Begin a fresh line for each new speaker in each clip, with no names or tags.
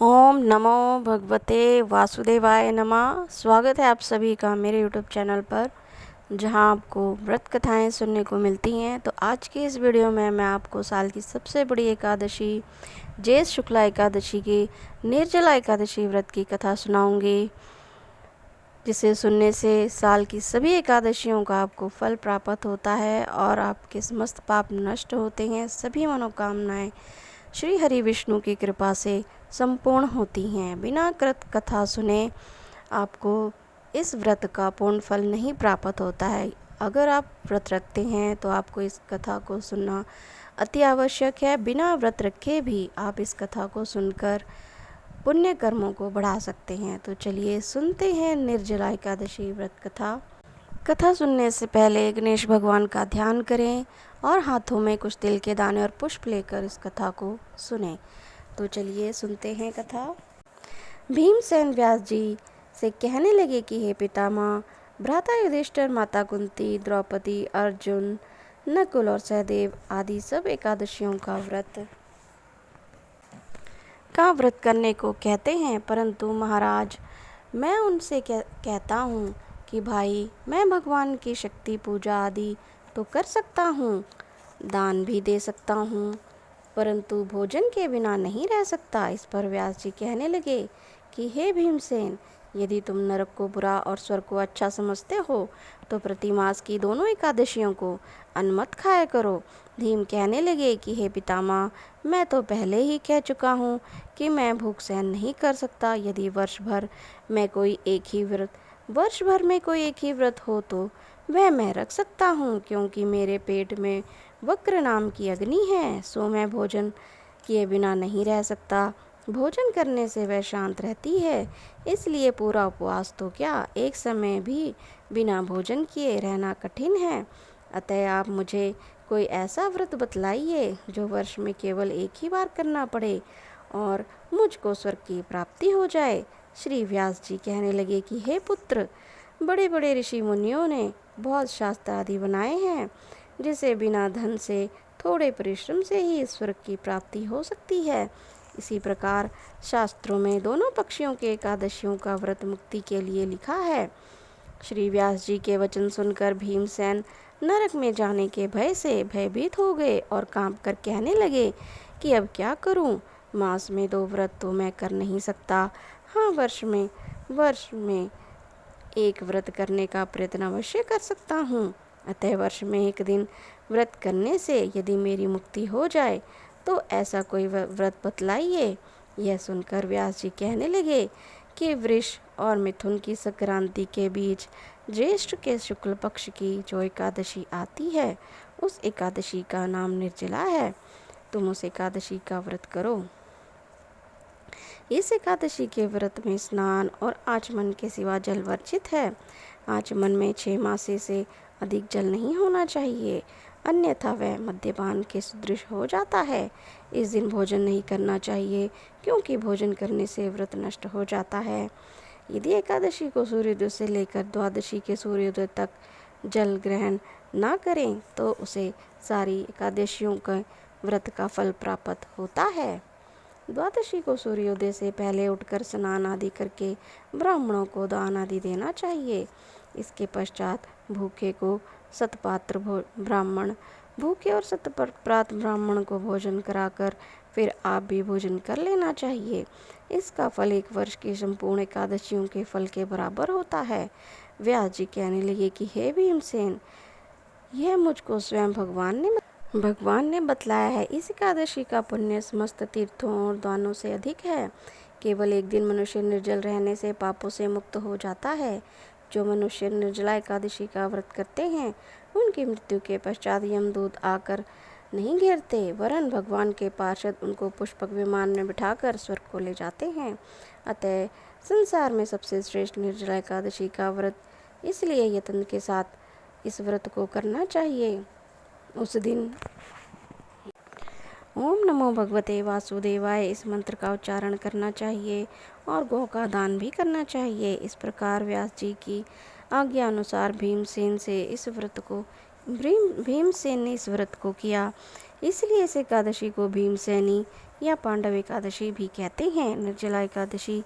ओम नमो भगवते वासुदेवाय नमः। स्वागत है आप सभी का मेरे यूट्यूब चैनल पर, जहां आपको व्रत कथाएं सुनने को मिलती हैं। तो आज की इस वीडियो में मैं आपको साल की सबसे बड़ी एकादशी ज्येष्ठ शुक्ला एकादशी की निर्जला एकादशी व्रत की कथा सुनाऊंगी, जिसे सुनने से साल की सभी एकादशियों का आपको फल प्राप्त होता है और आपके समस्त पाप नष्ट होते हैं। सभी मनोकामनाएं श्री हरि विष्णु की कृपा से संपूर्ण होती हैं। बिना कृत कथा सुने आपको इस व्रत का पूर्ण फल नहीं प्राप्त होता है। अगर आप व्रत रखते हैं तो आपको इस कथा को सुनना अति आवश्यक है। बिना व्रत रखे भी आप इस कथा को सुनकर पुण्य कर्मों को बढ़ा सकते हैं। तो चलिए सुनते हैं निर्जला एकादशी व्रत कथा। कथा सुनने से पहले गणेश भगवान का ध्यान करें और हाथों में कुछ तिल के दाने और पुष्प लेकर इस कथा को सुनें। तो चलिए सुनते हैं कथा। भीमसेन व्यास जी से कहने लगे कि हे पितामह, भ्राता युधिष्ठिर, माता कुंती, द्रौपदी, अर्जुन, नकुल और सहदेव आदि सब एकादशियों का व्रत करने को कहते हैं, परंतु महाराज मैं उनसे कहता हूँ कि भाई, मैं भगवान की शक्ति पूजा आदि तो कर सकता हूँ, दान भी दे सकता हूँ, परंतु भोजन के बिना नहीं रह सकता। इस पर व्यास जी कहने लगे कि हे भीमसेन, यदि तुम नरक को बुरा और स्वर्ग को अच्छा समझते हो तो प्रतिमास की दोनों एकादशियों को अन्न मत खाया करो। भीम कहने लगे कि हे पितामह, मैं तो पहले ही कह चुका हूँ कि मैं भूख सहन नहीं कर सकता। यदि वर्ष भर में कोई एक ही व्रत हो तो वह मैं रख सकता हूँ, क्योंकि मेरे पेट में वक्र नाम की अग्नि है, सो मैं भोजन किए बिना नहीं रह सकता। भोजन करने से वह शांत रहती है, इसलिए पूरा उपवास तो क्या, एक समय भी बिना भोजन किए रहना कठिन है। अतः आप मुझे कोई ऐसा व्रत बतलाइए जो वर्ष में केवल एक ही बार करना पड़े और मुझको स्वर्ग की प्राप्ति हो जाए। श्री व्यास जी कहने लगे कि हे पुत्र, बड़े बड़े ऋषि मुनियों ने बहुत शास्त्र आदि बनाए हैं, जिसे बिना धन से थोड़े परिश्रम से ही स्वर्ग की प्राप्ति हो सकती है। इसी प्रकार शास्त्रों में दोनों पक्षियों के एकादशियों का व्रत मुक्ति के लिए लिखा है। श्री व्यास जी के वचन सुनकर भीमसेन नरक में जाने के भय से भयभीत हो गए और कांप कर कहने लगे कि अब क्या करूं? मास में 2 व्रत तो मैं कर नहीं सकता। हाँ, वर्ष में एक व्रत करने का प्रयत्न अवश्य कर सकता हूँ। अतः वर्ष में एक दिन व्रत करने से यदि मेरी मुक्ति हो जाए तो ऐसा कोई व्रत बतलाइए। यह सुनकर व्यास जी कहने लगे कि वृष और मिथुन की संक्रांति के बीच ज्येष्ठ के शुक्ल पक्ष की जो एकादशी आती है, उस एकादशी का नाम निर्जला है। तुम उस एकादशी का व्रत करो। इस एकादशी के व्रत में स्नान और आचमन के सिवा जल वर्जित है। आचमन में 6 मासे से अधिक जल नहीं होना चाहिए, अन्यथा वह मद्यपान के सदृश हो जाता है। इस दिन भोजन नहीं करना चाहिए, क्योंकि भोजन करने से व्रत नष्ट हो जाता है। यदि एकादशी को सूर्योदय से लेकर द्वादशी के सूर्योदय तक जल ग्रहण ना करें तो उसे सारी एकादशियों के व्रत का फल प्राप्त होता है। द्वादशी को सूर्योदय से पहले उठकर स्नान आदि करके ब्राह्मणों को दान आदि देना चाहिए। इसके पश्चात भूखे और शतपात्र ब्राह्मण को भोजन कराकर फिर आप भी भोजन कर लेना चाहिए। इसका फल 1 वर्ष की संपूर्ण एकादशियों के फल के बराबर होता है। व्यास जी कहने लगे कि हे भीमसेन, यह मुझको स्वयं भगवान ने बतलाया है। इस एकादशी का पुण्य समस्त तीर्थों और दानों से अधिक है। केवल एक दिन मनुष्य निर्जल रहने से पापों से मुक्त हो जाता है। जो मनुष्य निर्जला एकादशी का व्रत करते हैं, उनकी मृत्यु के पश्चात यमदूत आकर नहीं घेरते, वरन भगवान के पार्षद उनको पुष्पक विमान में बिठाकर स्वर्ग को ले जाते हैं। अतः संसार में सबसे श्रेष्ठ निर्जला एकादशी का व्रत इसलिए यत्न के साथ इस व्रत को करना चाहिए। उस दिन ओम नमो भगवते वासुदेवाय इस मंत्र का उच्चारण करना चाहिए और गौ का दान भी करना चाहिए। इस प्रकार व्यास जी की आज्ञा अनुसार भीमसेन ने इस व्रत को किया, इसलिए इस एकादशी को भीमसेनी या पांडव एकादशी भी कहते हैं। निर्जला एकादशी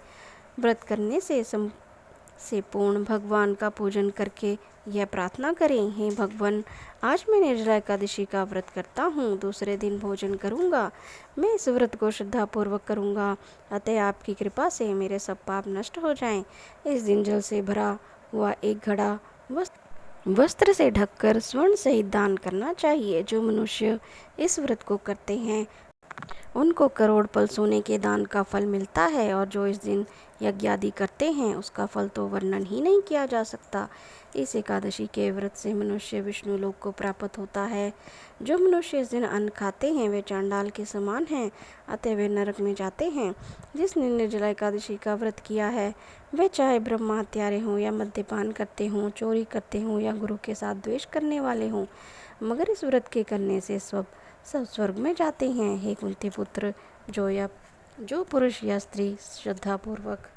व्रत करने से पूर्ण भगवान का पूजन करके यह प्रार्थना करें, हे भगवान, आज मैं निर्जला एकादशी का व्रत करता हूँ, दूसरे दिन भोजन करूँगा। मैं इस व्रत को श्रद्धापूर्वक करूँगा, अतः आपकी कृपा से मेरे सब पाप नष्ट हो जाएं। इस दिन जल से भरा हुआ एक घड़ा वस्त्र से ढककर स्वर्ण सहित दान करना चाहिए। जो मनुष्य इस व्रत को करते हैं उनको करोड़ पल सोने के दान का फल मिलता है, और जो इस दिन यज्ञ आदि करते हैं उसका फल तो वर्णन ही नहीं किया जा सकता। इस एकादशी के व्रत से मनुष्य विष्णु लोक को प्राप्त होता है। जो मनुष्य इस दिन अन्न खाते हैं वे चांडाल के समान हैं, अतः वे नरक में जाते हैं। जिसने निर्जला एकादशी का व्रत किया है वे चाहे ब्रह्मा हत्यारे हों या मद्यपान करते हों, चोरी करते हों या गुरु के साथ द्वेष करने वाले हों, मगर इस व्रत के करने से सब स्वर्ग में जाते हैं। हे कुंती पुत्र, जो पुरुष या स्त्री श्रद्धापूर्वक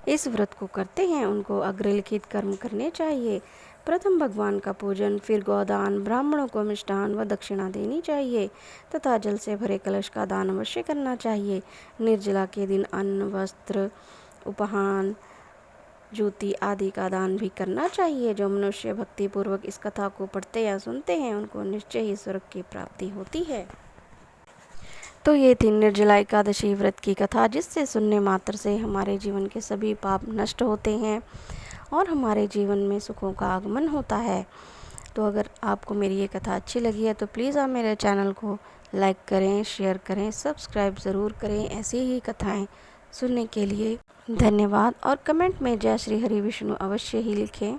इस व्रत को करते हैं उनको अग्रलिखित कर्म करने चाहिए। प्रथम भगवान का पूजन, फिर गौदान, ब्राह्मणों को मिष्ठान व दक्षिणा देनी चाहिए तथा जल से भरे कलश का दान अवश्य करना चाहिए। निर्जला के दिन अन्न, वस्त्र, उपहान, जूती आदि का दान भी करना चाहिए। जो मनुष्य भक्ति पूर्वक इस कथा को पढ़ते या सुनते हैं उनको निश्चय ही स्वर्ग की प्राप्ति होती है। तो ये थी निर्जला एकादशी व्रत की कथा, जिससे सुनने मात्र से हमारे जीवन के सभी पाप नष्ट होते हैं और हमारे जीवन में सुखों का आगमन होता है। तो अगर आपको मेरी ये कथा अच्छी लगी है तो प्लीज़ आप मेरे चैनल को लाइक करें, शेयर करें, सब्सक्राइब ज़रूर करें। ऐसी ही कथाएं सुनने के लिए धन्यवाद, और कमेंट में जय श्री हरि विष्णु अवश्य ही लिखें।